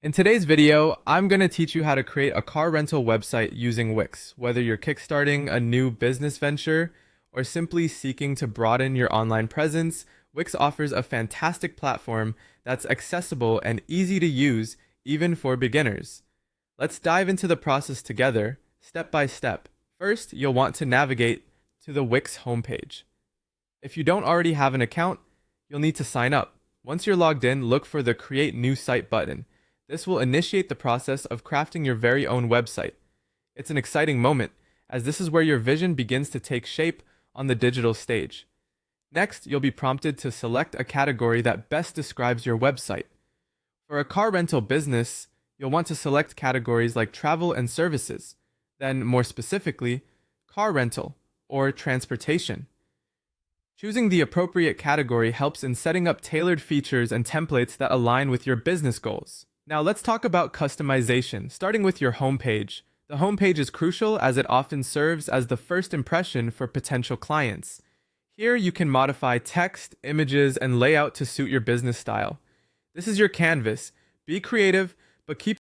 In today's video, I'm going to teach you how to create a car rental website using Wix. Whether you're kickstarting a new business venture or simply seeking to broaden your online presence, Wix offers a fantastic platform that's accessible and easy to use even for beginners. Let's dive into the process together, step by step. First, you'll want to navigate to the Wix homepage. If you don't already have an account, you'll need to sign up. Once you're logged in, look for the Create New Site button. This will initiate the process of crafting your very own website. It's an exciting moment, as this is where your vision begins to take shape on the digital stage. Next, you'll be prompted to select a category that best describes your website. For a car rental business, you'll want to select categories like travel and services, then more specifically, car rental or transportation. Choosing the appropriate category helps in setting up tailored features and templates that align with your business goals. Now let's talk about customization, starting with your homepage. The homepage is crucial as it often serves as the first impression for potential clients. Here you can modify text, images, and layout to suit your business style. This is your canvas. Be creative, but keep